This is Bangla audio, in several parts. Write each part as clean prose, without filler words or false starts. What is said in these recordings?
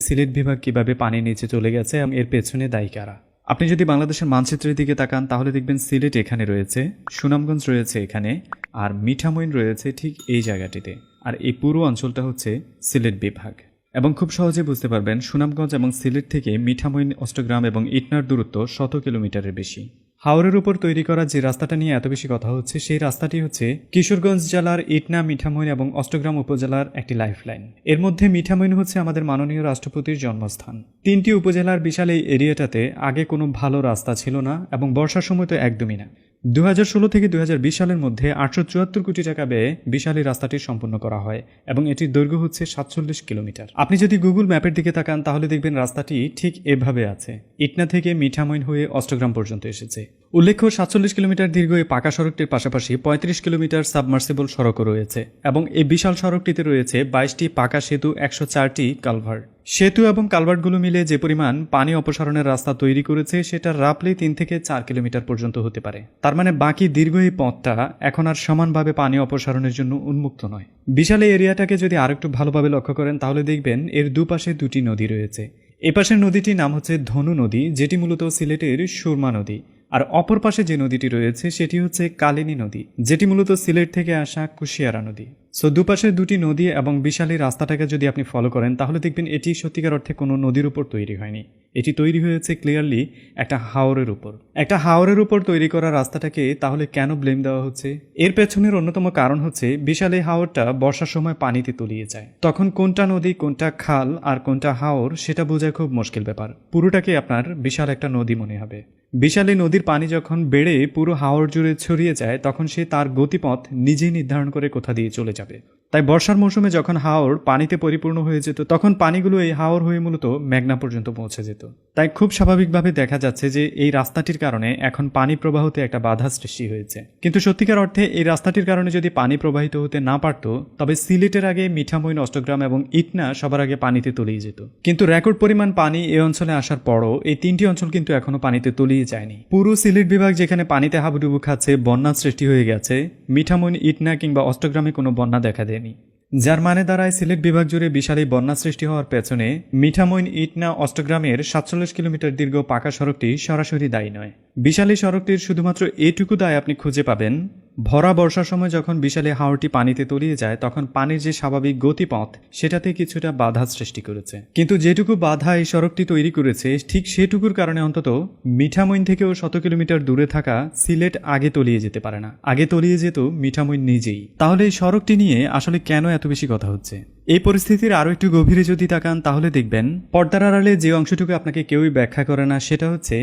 সিলেট বিভাগ কিভাবে পানির নিচে চলে গেছে এবং এর পেছনে দায়ী কারা। আপনি যদি বাংলাদেশের মানচিত্রের দিকে তাকান তাহলে দেখবেন সিলেট এখানে রয়েছে, সুনামগঞ্জ রয়েছে এখানে, আর মিঠামইন রয়েছে ঠিক এই জায়গাটিতে। আর এই পুরো অঞ্চলটা হচ্ছে সিলেট বিভাগ। এবং খুব সহজে বুঝতে পারবেন সুনামগঞ্জ এবং সিলেট থেকে মিঠামইন, অষ্টগ্রাম এবং ইটনার দূরত্ব 100 কিলোমিটারের বেশি। হাওরের উপর তৈরি করা যে রাস্তাটা নিয়ে এত বেশি কথা হচ্ছে সেই রাস্তাটি হচ্ছে কিশোরগঞ্জ জেলার ইটনা, মিঠামইন এবং অষ্টগ্রাম উপজেলার একটি লাইফলাইন। এর মধ্যে মিঠামইন হচ্ছে আমাদের মাননীয় রাষ্ট্রপতির জন্মস্থান। 3টি উপজেলার বিশাল এই এরিয়াটাতে আগে কোনো ভালো রাস্তা ছিল না এবং বর্ষার সময় তো একদমই না। 2016 থেকে 2020 সালের মধ্যে 874 কোটি টাকা ব্যয়ে বিশাল এই রাস্তাটি সম্পূর্ণ করা হয় এবং এটির দৈর্ঘ্য হচ্ছে 47 কিলোমিটার। আপনি যদি গুগল ম্যাপের দিকে তাকান তাহলে দেখবেন রাস্তাটি ঠিক এভাবে আছে, ইটনা থেকে মিঠামইন হয়ে অষ্টগ্রাম পর্যন্ত এসেছে। উল্লেখ্য 47 কিলোমিটার দীর্ঘ এই পাকা সড়কটির পাশাপাশি 35 কিলোমিটার সাবমার্সিবল সড়কও রয়েছে এবং এই বিশাল সড়কটিতে রয়েছে 22টি পাকা সেতু, 104টি কালভার্ট। সেতু এবং কালভার্টগুলো মিলে যে পরিমাণ পানি অপসারণের রাস্তা তৈরি করেছে সেটা রাফলি 3 থেকে 4 কিলোমিটার পর্যন্ত হতে পারে। তার মানে বাকি দীর্ঘ এই পথটা এখন আর সমানভাবে পানি অপসারণের জন্য উন্মুক্ত নয়। বিশাল এই এরিয়াটাকে যদি আরেকটু ভালোভাবে লক্ষ্য করেন তাহলে দেখবেন এর দুপাশে 2টি নদী রয়েছে। এপাশের নদীটির নাম হচ্ছে ধনু নদী, যেটি মূলত সিলেটের সুরমা নদী। আর অপর পাশে যে নদীটি রয়েছে সেটি হচ্ছে কালিনী নদী, যেটি মূলত সিলেট থেকে আসা কুশিয়ারা নদী। সো দুপাশে 2টি নদী এবং বিশাল এই রাস্তাটাকে যদি আপনি ফলো করেন তাহলে দেখবেন এটি সত্যিকার অর্থে কোনো নদীর উপর তৈরি হয়নি, এটি তৈরি হয়েছে ক্লিয়ারলি একটা হাওরের উপর। একটা হাওরের উপর তৈরি করা রাস্তাটাকে তাহলে কেন ব্লেম দেওয়া হচ্ছে? এর পেছনের অন্যতম কারণ হচ্ছে বিশাল এই হাওরটা বর্ষার সময় পানিতে তলিয়ে যায়। তখন কোনটা নদী, কোনটা খাল আর কোনটা হাওর সেটা বোঝা খুব মুশকিল ব্যাপার। পুরোটাকে আপনার বিশাল একটা নদী মনে হবে। বিশাল এই নদীর পানি যখন বেড়ে পুরো হাওর জুড়ে ছড়িয়ে যায় তখন সে তার গতিপথ নিজেই নির্ধারণ করে কোথা দিয়ে চলে যাবে। তাই বর্ষার মৌসুমে যখন হাওর পানিতে পরিপূর্ণ হয়ে যেত তখন পানিগুলো এই হাওর হয়ে মূলত মেঘনা পর্যন্ত পৌঁছে যেত। তাই খুব স্বাভাবিকভাবে দেখা যাচ্ছে যে এই রাস্তাটির কারণে এখন পানি প্রবাহতে একটা বাধা সৃষ্টি হয়েছে। কিন্তু সত্যিকার অর্থে এই রাস্তাটির কারণে যদি পানি প্রবাহিত হতে না পারত তবে সিলেটের আগে মিঠামইন, অষ্টগ্রাম এবং ইটনা সবার আগে পানিতে তলিয়ে যেত। কিন্তু রেকর্ড পরিমাণ পানি এই অঞ্চলে আসার পরও এই 3টি অঞ্চল কিন্তু এখনো পানিতে তলিয়ে যায়নি। পুরো সিলেট বিভাগ যেখানে পানিতে হাবুডুবু খাচ্ছে, বন্যা সৃষ্টি হয়ে গেছে, মিঠামইন, ইটনা কিংবা অষ্টগ্রামে কোনো বন্যা দেখা দেয়নি। যার মানে দাঁড়ায় সিলেট বিভাগ জুড়ে বিশাল এই বন্যা সৃষ্টি হওয়ার পেছনে মিঠামইন, ইটনা, অষ্টগ্রামের 47 কিলোমিটার দীর্ঘ পাকা সড়কটি সরাসরি দায়ী নয়। বিশাল এই সড়কটির শুধুমাত্র এটুকু দায় আপনি খুঁজে পাবেন ভরা বর্ষার সময় যখন বিশাল এই হাওরটি পানিতে তলিয়ে যায় তখন পানির যে স্বাভাবিক গতিপথ সেটাতে কিছুটা বাধা সৃষ্টি করেছে। কিন্তু যেটুকু বাধা এই সড়কটি তৈরি করেছে ঠিক সেটুকুর কারণে অন্তত মিঠামইন থেকেও 100 কিলোমিটার দূরে থাকা সিলেট আগে তলিয়ে যেতে পারে না, আগে তলিয়ে যেত মিঠামইন নিজেই। তাহলে এই সড়কটি নিয়ে আসলে কেন এত বেশি কথা হচ্ছে? এই পরিস্থিতির আরও একটু গভীরে যদি তাকান তাহলে দেখবেন পর্দার আড়ালে যে অংশটুকু আপনাকে কেউই ব্যাখ্যা করে না সেটা হচ্ছে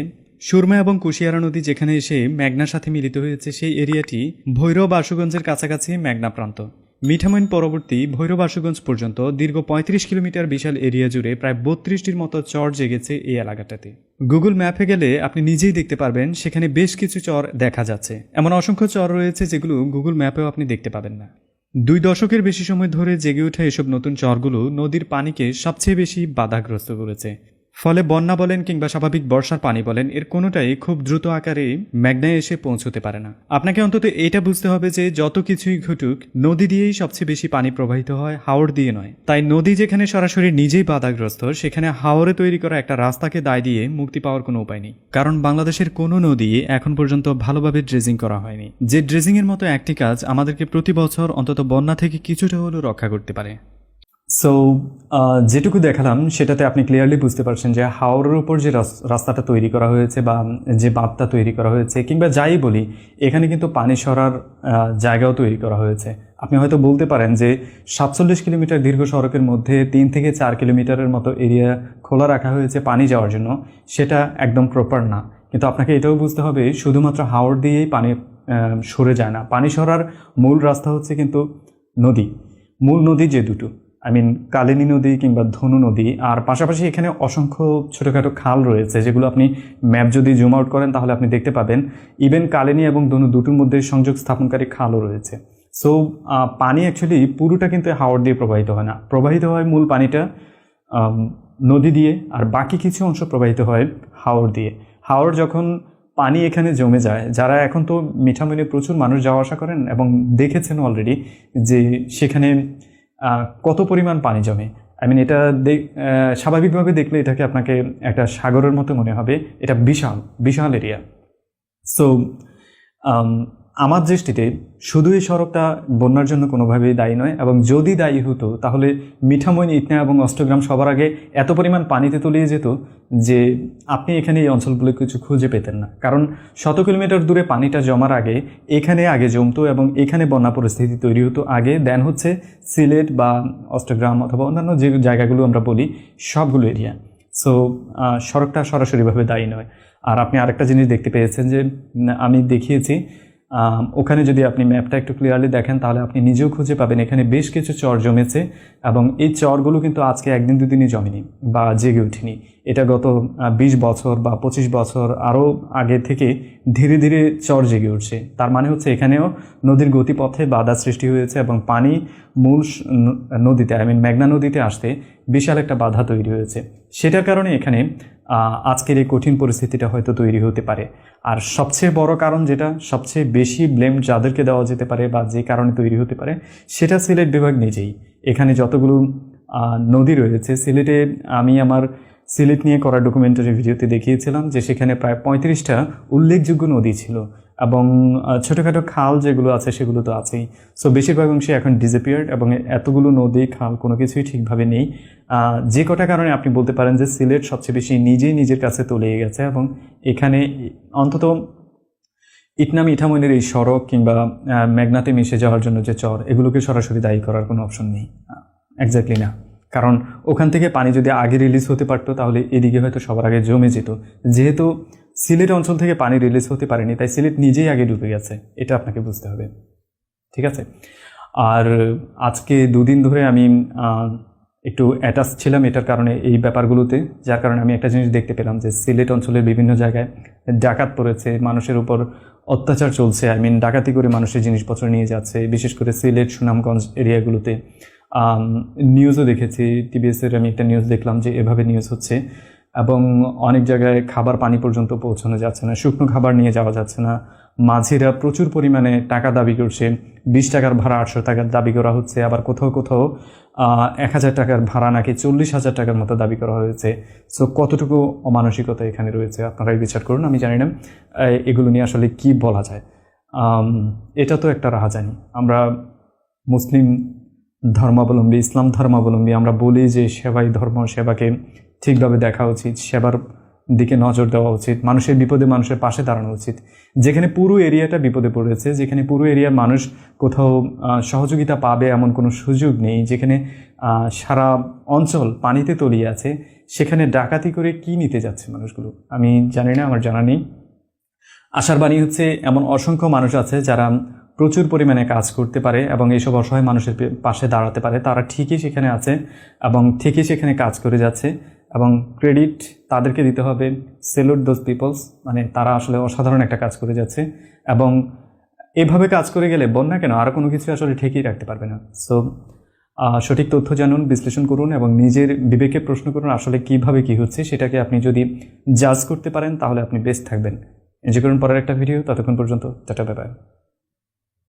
সুরমা এবং কুশিয়ারা নদী যেখানে এসে মেঘনার সাথে মিলিত হয়েছে সেই এরিয়াটি ভৈরব আশুগঞ্জের কাছাকাছি মেঘনা প্রান্ত। মিঠামইন পরবর্তী ভৈরব আশুগঞ্জ পর্যন্ত দীর্ঘ 35 কিলোমিটার বিশাল এরিয়া জুড়ে প্রায় 32টির মতো চর জেগেছে এই এলাকাটাতে। গুগল ম্যাপে গেলে আপনি নিজেই দেখতে পারবেন সেখানে বেশ কিছু চর দেখা যাচ্ছে। এমন অসংখ্য চর রয়েছে যেগুলো গুগল ম্যাপেও আপনি দেখতে পাবেন না। 2 দশকের বেশি সময় ধরে জেগে ওঠা এসব নতুন চরগুলো নদীর পানিকে সবচেয়ে বেশি বাধাগ্রস্ত করেছে। ফলে বন্যা বলেন কিংবা স্বাভাবিক বর্ষার পানি বলেন এর কোনোটাই খুব দ্রুত আকারে মেঘনায় এসে পৌঁছতে পারে না। আপনাকে অন্তত এটা বুঝতে হবে যে যত কিছুই ঘটুক নদী দিয়েই সবচেয়ে বেশি পানি প্রবাহিত হয়, হাওর দিয়ে নয়। তাই নদী যেখানে সরাসরি নিজেই বাধাগ্রস্ত সেখানে হাওরে তৈরি করা একটা রাস্তাকে দায় দিয়ে মুক্তি পাওয়ার কোনো উপায় নেই। কারণ বাংলাদেশের কোনো নদী এখন পর্যন্ত ভালোভাবে ড্রেজিং করা হয়নি, যে ড্রেজিং এর মতো একটি কাজ আমাদেরকে প্রতি বছর অন্তত বন্যা থেকে কিছুটা হলেও রক্ষা করতে পারে। সো যেটুকু দেখালাম সেটাতে আপনি ক্লিয়ারলি বুঝতে পারছেন যে হাওরের উপর যে রাস্তাটা তৈরি করা হয়েছে বা যে বাঁধটা তৈরি করা হয়েছে কিংবা যাই বলি এখানে কিন্তু পানি সরার জায়গাও তৈরি করা হয়েছে। আপনি হয়তো বলতে পারেন যে 47 কিলোমিটার দীর্ঘ সড়কের মধ্যে 3 থেকে 4 কিলোমিটারের মতো এরিয়া খোলা রাখা হয়েছে পানি যাওয়ার জন্য, সেটা একদম প্রপার না। কিন্তু আপনাকে এটাও বুঝতে হবে শুধুমাত্র হাওর দিয়েই পানি সরে যায় না, পানি সরার মূল রাস্তা হচ্ছে কিন্তু নদী, মূল নদী যে দুটো কালিনী নদী কিংবা ধনু নদী, আর পাশাপাশি এখানে অসংখ্য ছোটোখাটো খাল রয়েছে যেগুলো আপনি ম্যাপ যদি জুম আউট করেন তাহলে আপনি দেখতে পাবেন ইভেন কালিনী এবং ধনু দুটোর মধ্যে সংযোগ স্থাপনকারী খালও রয়েছে। সো পানি অ্যাকচুয়ালি পুরোটা কিন্তু হাওর দিয়ে প্রবাহিত হয় না, প্রবাহিত হয় মূল পানিটা নদী দিয়ে আর বাকি কিছু অংশ প্রবাহিত হয় হাওর দিয়ে। হাওর যখন পানি এখানে জমে যায়, যারা এখন তো মিঠামইনে প্রচুর মানুষ যাওয়া আসা করেন এবং দেখেছেন অলরেডি যে সেখানে কত পরিমাণ পানি জমে আই মিন এটা স্বাভাবিকভাবে দেখলে এটাকে আপনাকে একটা সাগরের মতো মনে হবে। এটা বিশাল বিশাল এরিয়া। সো আমার দৃষ্টিতে শুধু এই সড়কটা বন্যার জন্য কোনোভাবেই দায়ী নয়, এবং যদি দায়ী হতো তাহলে মিঠামইন, ইটনা এবং অষ্টগ্রাম সবার আগে এত পরিমাণ পানিতে তলিয়ে যেত যে আপনি এখানে এই অঞ্চলগুলো কিছু খুঁজে পেতেন না। কারণ 100 কিলোমিটার দূরে পানিটা জমার আগে এখানে আগে জমতো এবং এখানে বন্যা পরিস্থিতি তৈরি হতো আগে, দেন হচ্ছে সিলেট বা অষ্টগ্রাম অথবা অন্যান্য যে জায়গাগুলো আমরা বলি সবগুলো এরিয়া। সো সড়কটা সরাসরিভাবে দায়ী নয়। আর আপনি আরেকটা জিনিস দেখতে পেয়েছেন যে আমি দেখিয়েছি, ওখানে যদি আপনি ম্যাপটা একটু ক্লিয়ারলি দেখেন তাহলে আপনি নিজেও খুঁজে পাবেন এখানে বেশ কিছু চর জমেছে, এবং এই চরগুলো কিন্তু আজকে একদিন দুদিনই জমেনি বা জেগে উঠেনি। এটা গত 20 বছর বা 25 বছর আরও আগে থেকে ধীরে ধীরে চর জেগে উঠছে। তার মানে হচ্ছে এখানেও নদীর গতিপথে বাধা সৃষ্টি হয়েছে এবং পানি মূল নদীতে, আই মিন মেঘনা নদীতে আসতে বিশাল একটা বাধা তৈরি হয়েছে। সেটার কারণে এখানে আজকের এই কঠিন পরিস্থিতিটা হয়তো তৈরি হতে পারে। আর সবচেয়ে বড় কারণ, যেটা সবচেয়ে বেশি ব্লেম যাদেরকে দেওয়া যেতে পারে বা যে কারণে তৈরি হতে পারে, সেটা সিলেট বিভাগ নিজেই। এখানে যতগুলো নদী রয়েছে সিলেটে, আমি আমার সিলেট নিয়ে করা ডকুমেন্টারি ভিডিওতে দেখিয়েছিলাম যে সেখানে প্রায় 35টা উল্লেখযোগ্য নদী ছিল, এবং ছোটোখাটো খাল যেগুলো আছে সেগুলো তো আছেই। সো বেশিরভাগ অংশে এখন ডিসঅ্যাপিয়ার্ড, এবং এতগুলো নদী খাল কোনো কিছুই ঠিকভাবে নেই। যে কটা কারণে আপনি বলতে পারেন যে সিলেট সবচেয়ে বেশি নিজেই নিজের কাছে তলিয়ে গেছে, এবং এখানে অন্তত ইটনা মিঠামইনের এই সড়ক কিংবা মেঘনাতে মিশে যাওয়ার জন্য যে চর, এগুলোকে সরাসরি দায়ী করার কোনো অপশন নেই। এক্স্যাক্টলি না, কারণ ওখান থেকে পানি যদি আগে রিলিজ হতে পারতো তাহলে এদিকে হয়তো সবার আগে জমে যেত। যেহেতু সিলেট অঞ্চল থেকে পানি রিলিজ হতে পারেনি, তাই সিলেট নিজেই আগে ডুবে গেছে, এটা আপনাকে বুঝতে হবে। ঠিক আছে। আর আজকে 2 দিন ধরে আমি একটু অ্যাটাচ ছিলাম এটার কারণে, এই ব্যাপারগুলোতে, যার কারণে আমি একটা জিনিস দেখতে পেলাম যে সিলেট অঞ্চলের বিভিন্ন জায়গায় ডাকাত পড়েছে, মানুষের উপর অত্যাচার চলছে। আই মিন ডাকাতি করে মানুষের জিনিসপত্র নিয়ে যাচ্ছে, বিশেষ করে সিলেট সুনামগঞ্জ এরিয়াগুলোতে। নিউজও দেখেছি, টিবিএসের আমি একটা নিউজ দেখলাম যে এভাবে নিউজ হচ্ছে, এবং অনেক জায়গায় খাবার পানি পর্যন্ত পৌঁছানো যাচ্ছে না, শুকনো খাবার নিয়ে যাওয়া যাচ্ছে না। মাঝিরা প্রচুর পরিমাণে টাকা দাবি করছে, 20 টাকার ভাড়া 800 টাকার দাবি করা হচ্ছে, আবার কোথাও কোথাও 1000 টাকার ভাড়া নাকি 40,000 টাকার মতো দাবি করা হয়েছে। সো কতটুকু অমানসিকতা এখানে রয়েছে আপনারাই বিচার করুন। আমি জানি না এগুলো নিয়ে আসলে কি বলা যায়। এটা তো একটা রাহাজানি। আমরা মুসলিম ধর্মাবলম্বী, ইসলাম ধর্মাবলম্বী, আমরা বলি যে সেবাই ধর্ম, সেবাকে ঠিকভাবে দেখা উচিত, সেবার দিকে নজর দেওয়া উচিত, মানুষের বিপদে মানুষের পাশে দাঁড়ানো উচিত। যেখানে পুরো এরিয়াটা বিপদে পড়েছে, যেখানে পুরো এরিয়ার মানুষ কোথাও সহযোগিতা পাবে এমন কোনো সুযোগ নেই, যেখানে সারা অঞ্চল পানিতে তলিয়ে আছে, সেখানে ডাকাতি করে কি নিতে যাচ্ছে মানুষগুলো আমি জানি না, আমার জানা নেই। আশার বাণী হচ্ছে এমন অসংখ্য মানুষ আছে যারা প্রচুর পরিমাণে কাজ করতে পারে এবং এইসব অসহায় মানুষের পাশে দাঁড়াতে পারে, তারা ঠিকই সেখানে আছে এবং ঠিকই সেখানে কাজ করে যাচ্ছে, এবং ক্রেডিট তাদেরকে দিতে হবে। সেলুট দোজ পিপলস, মানে তারা আসলে অসাধারণ একটা কাজ করে যাচ্ছে, এবং এভাবে কাজ করে গেলে বন্যা কেন আরও কোনো কিছু আসলে ঠেকিয়ে রাখতে পারবে না। সো সঠিক তথ্য জানুন, বিশ্লেষণ করুন এবং নিজের বিবেকে প্রশ্ন করুন আসলে কিভাবে কি হচ্ছে। সেটাকে আপনি যদি জাজ করতে পারেন তাহলে আপনি বেস্ট থাকবেন। এনজয় করুন পরের একটা ভিডিও, ততক্ষণ পর্যন্ত টাটা, বাই বাই।